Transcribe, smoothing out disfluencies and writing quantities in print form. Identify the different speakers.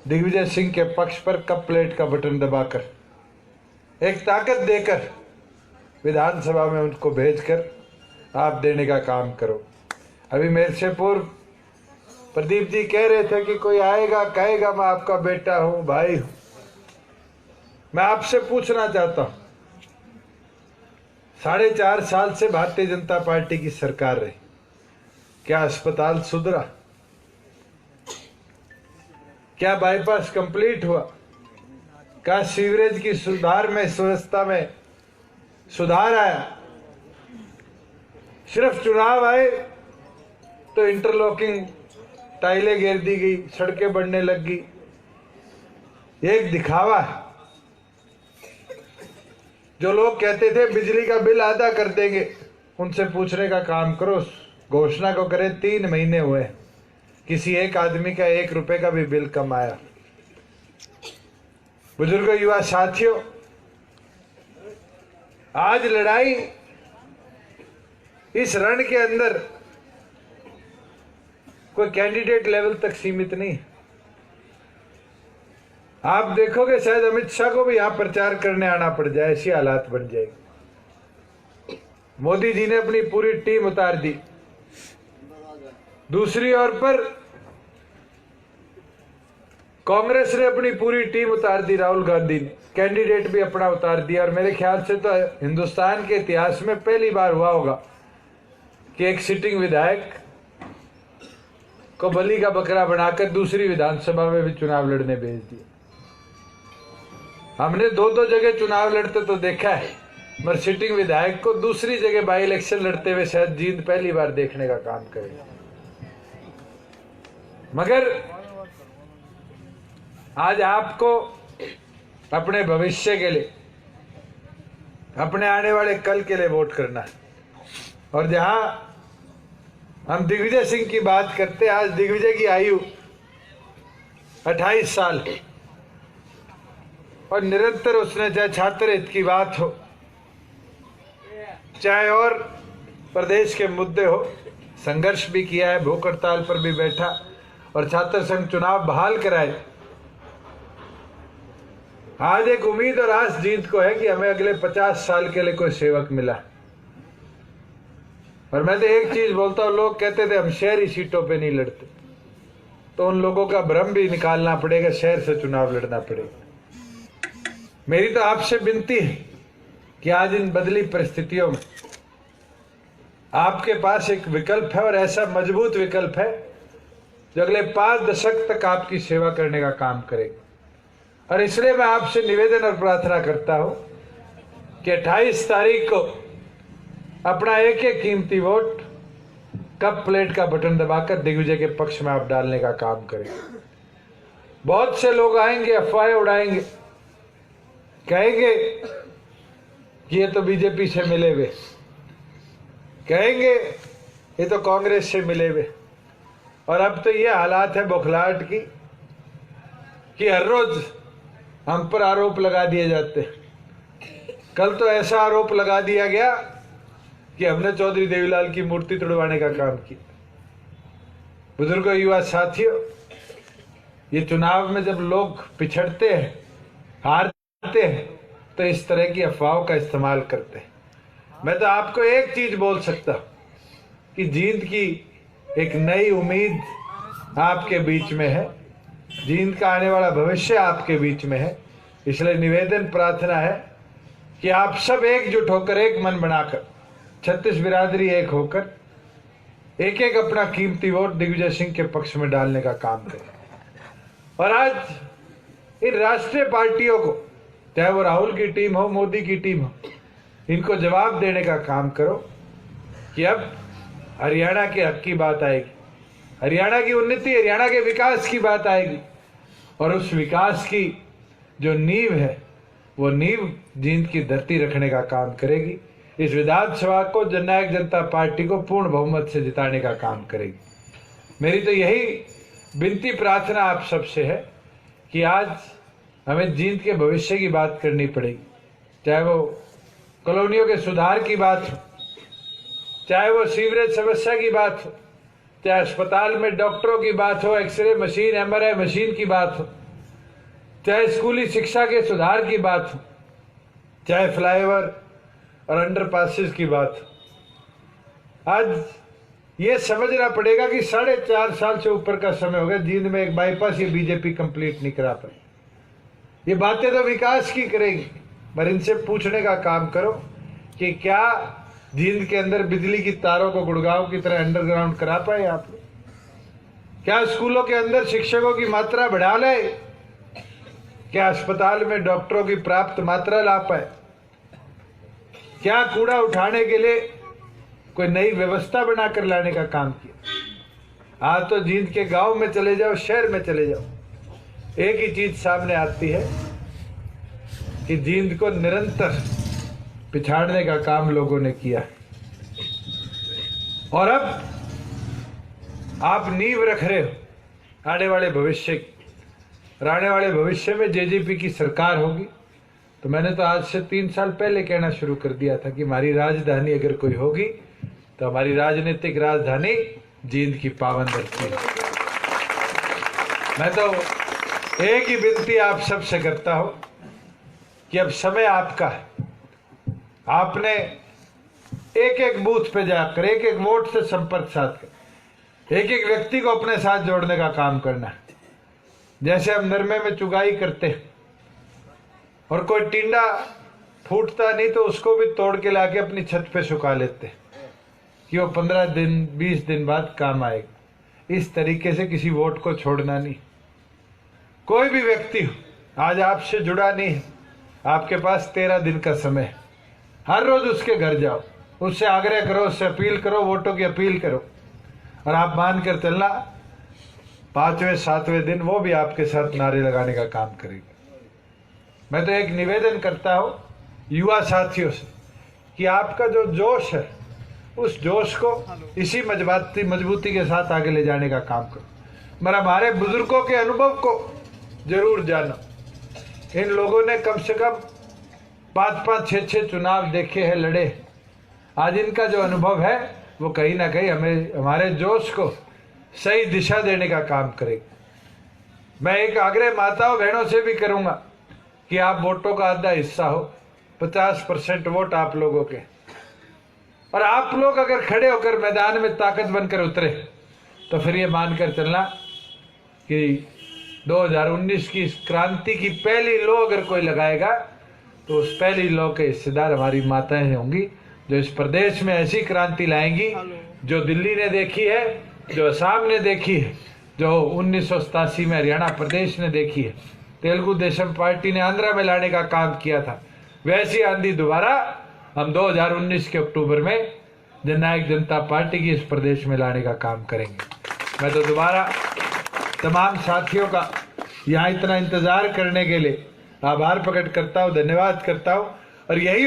Speaker 1: दिग्विजय सिंह के पक्ष पर कप प्लेट का बटन दबाकर एक ताकत देकर विधानसभा में उनको भेजकर आप देने का काम करो। अभी मेरे से पूर्व प्रदीप जी कह रहे थे कि कोई आएगा कहेगा मैं आपका बेटा हूं, भाई हूं। मैं आपसे पूछना चाहता हूं, 4.5 साल से भारतीय जनता पार्टी की सरकार रही, क्या अस्पताल सुधरा? क्या बाईपास कंप्लीट हुआ? क्या सीवरेज की सुधार में व्यवस्था में सुधार आया? सिर्फ चुनाव आए तो इंटरलॉकिंग टाइलें घेर दी गई, सड़कें बनने लग गई। एक दिखावा है। जो लोग कहते थे बिजली का बिल आधा कर देंगे, उनसे पूछने का काम करो। घोषणा को करे 3 महीने हुए, किसी एक आदमी का 1 रुपए का भी बिल कम आया। बुजुर्गों, युवा साथियों, आज लड़ाई इस रण के अंदर कोई कैंडिडेट लेवल तक सीमित नहीं है। आप देखोगे शायद अमित शाह को भी यहां प्रचार करने आना पड़ जाए, ऐसी हालात बन जाएगी। मोदी जी ने अपनी पूरी टीम उतार दी। दूसरी ओर पर कांग्रेस ने अपनी पूरी टीम उतार दी, राहुल गांधी ने कैंडिडेट भी अपना उतार दिया। और मेरे ख्याल से तो हिंदुस्तान के इतिहास में पहली बार हुआ होगा कि एक सिटिंग विधायक को बलि का बकरा बनाकर दूसरी विधानसभा में भी चुनाव लड़ने भेज दिया। हमने 2 जगह चुनाव लड़ते तो देखा है, मगर सिटिंग विधायक को दूसरी जगह बाई इलेक्शन लड़ते हुए शायद जीत पहली बार देखने का काम करेगा। मगर आज आपको अपने भविष्य के लिए, अपने आने वाले कल के लिए वोट करना है। और जहां हम दिग्विजय सिंह की बात करते हैं, आज दिग्विजय की आयु 28 साल है और निरंतर उसने, चाहे छात्र हित की बात हो, चाहे और प्रदेश के मुद्दे हो, संघर्ष भी किया है, भूख हड़ताल पर भी बैठा और छात्र संघ चुनाव बहाल कराए। आज एक उम्मीद और आस जीत को है कि हमें अगले 50 साल के लिए कोई सेवक मिला। और मैं तो एक चीज बोलता हूं, लोग कहते थे हम शहरी सीटों पे नहीं लड़ते, तो उन लोगों का भ्रम भी निकालना पड़ेगा, शहर से चुनाव लड़ना पड़ेगा। मेरी तो आपसे विनती है कि आज इन बदली परिस्थितियों में आपके पास एक विकल्प है, और ऐसा मजबूत विकल्प है जो अगले 5 दशक तक आपकी सेवा करने का काम करेगा। और इसलिए मैं आपसे निवेदन और प्रार्थना करता हूं कि 28 तारीख को अपना एक कीमती वोट कप प्लेट का बटन दबाकर दिग्विजय के पक्ष में आप डालने का काम करें। बहुत से लोग आएंगे, अफवाहें उड़ाएंगे, कहेंगे कि ये तो बीजेपी से मिले हुए, कहेंगे ये तो कांग्रेस से मिले हुए। और अब तो ये हालात है बौखलाहट की कि हर रोज हम पर आरोप लगा दिए जाते। कल तो ऐसा आरोप लगा दिया गया कि हमने चौधरी देवीलाल की मूर्ति तोड़वाने का काम किया। बुजुर्गों, युवा साथियों, ये चुनाव में जब लोग पिछड़ते हैं, हारते हैं, तो इस तरह की अफवाहों का इस्तेमाल करते हैं। मैं तो आपको एक चीज बोल सकता हूं कि जींद की एक नई उम्मीद आपके बीच में है, जींद का आने वाला भविष्य आपके बीच में है। इसलिए निवेदन प्रार्थना है कि आप सब एकजुट होकर, एक मन बनाकर, 36 बिरादरी एक होकर एक अपना कीमती वोट दिग्विजय सिंह के पक्ष में डालने का काम करें। और आज इन राष्ट्रीय पार्टियों को, चाहे वो राहुल की टीम हो, मोदी की टीम हो, इनको जवाब देने का काम करो कि अब हरियाणा के हक की बात आएगी, हरियाणा की उन्नति, हरियाणा के विकास की बात आएगी। और उस विकास की जो नींव है, वो नींव जींद की धरती रखने का काम करेगी। इस विधानसभा को जननायक जनता पार्टी को पूर्ण बहुमत से जिताने का काम करेगी। मेरी तो यही विनती प्रार्थना आप सबसे है कि आज हमें जींद के भविष्य की बात करनी पड़ेगी, चाहे वो कॉलोनियों के सुधार की बात हो, चाहे वो सीवरेज समस्या की बात हो, चाहे अस्पताल में डॉक्टरों की बात हो, एक्सरे मशीन, एमआरआई मशीन की बात हो, चाहे स्कूली शिक्षा के सुधार की बात हो, चाहे फ्लाईओवर और अंडरपासेस की बात हो, आज ये समझना पड़ेगा कि 4.5 साल से ऊपर का समय हो गया जींद में एक बाईपास ये बीजेपी कंप्लीट नहीं करा पाई। ये बातें तो विकास की करेगी, पर इनसे पूछने का काम करो कि क्या जींद के अंदर बिजली की तारों को गुड़गांव की तरह अंडरग्राउंड करा पाए आप लोग? क्या स्कूलों के अंदर शिक्षकों की मात्रा बढ़ा ले? क्या अस्पताल में डॉक्टरों की प्राप्त मात्रा ला पाए? क्या कूड़ा उठाने के लिए कोई नई व्यवस्था बनाकर लाने का काम किया? आज तो जींद के गांव में चले जाओ, शहर में चले जाओ, एक ही चीज सामने आती है कि जींद को निरंतर पिछाड़ने का काम लोगों ने किया। और अब आप नींव रख रहे हो आने वाले भविष्य की। आने वाले भविष्य में जेजेपी की सरकार होगी, तो मैंने तो आज से 3 साल पहले कहना शुरू कर दिया था कि हमारी राजधानी अगर कोई होगी तो हमारी राजनीतिक राजधानी जींद की पावन धरती है। मैं तो एक ही विनती आप सबसे करता हूं कि अब समय आपका है। आपने एक एक बूथ पे जाकर एक एक वोट से संपर्क साध कर एक एक व्यक्ति को अपने साथ जोड़ने का काम करना है। जैसे हम नरमे में चुगाई करते और कोई टिंडा फूटता नहीं तो उसको भी तोड़ के लाके अपनी छत पे सुखा लेते कि वो 15 दिन 20 दिन बाद काम आएगा। इस तरीके से किसी वोट को छोड़ना नहीं। कोई भी व्यक्ति हो आज आपसे जुड़ा नहीं है, आपके पास 13 दिन का समय है। हर रोज उसके घर जाओ, उससे आग्रह करो, उससे अपील करो, वोटों की अपील करो, और आप मान कर चलना 5वें 7वें दिन वो भी आपके साथ नारे लगाने का काम करेगी। मैं तो एक निवेदन करता हूं युवा साथियों से कि आपका जो जोश है उस जोश को इसी मजबूती के साथ आगे ले जाने का काम करो। मगर हमारे बुजुर्गों के अनुभव को जरूर जानो। इन लोगों ने कम से कम 5-5 6-6 चुनाव देखे हैं, लड़े। आज इनका जो अनुभव है वो कहीं ना कहीं हमें हमारे जोश को सही दिशा देने का काम करेगी। मैं एक आग्रह माताओं बहनों से भी करूंगा कि आप वोटों का आधा हिस्सा हो। 50% वोट आप लोगों के, और आप लोग अगर खड़े होकर मैदान में ताकत बनकर उतरे तो फिर ये मानकर चलना कि 2019 की इस क्रांति की पहली लौ अगर कोई लगाएगा तो उस पहली लौ के हिस्सेदार हमारी माताएं होंगी, जो इस प्रदेश में ऐसी क्रांति लाएंगी जो दिल्ली ने देखी है, जो असम ने देखी है, जो 1987 में हरियाणा प्रदेश ने देखी है। तेलुगु देशम पार्टी ने आंध्रा में लाने का काम किया था। वैसी आंधी दोबारा हम 2019 के अक्टूबर में जननायक जनता पार्टी की इस प्रदेश में लाने का काम करेंगे। मैं तो दोबारा तमाम साथियों का यहाँ इतना इंतजार करने के लिए आभार प्रकट करता हूँ, धन्यवाद करता हूँ, और यही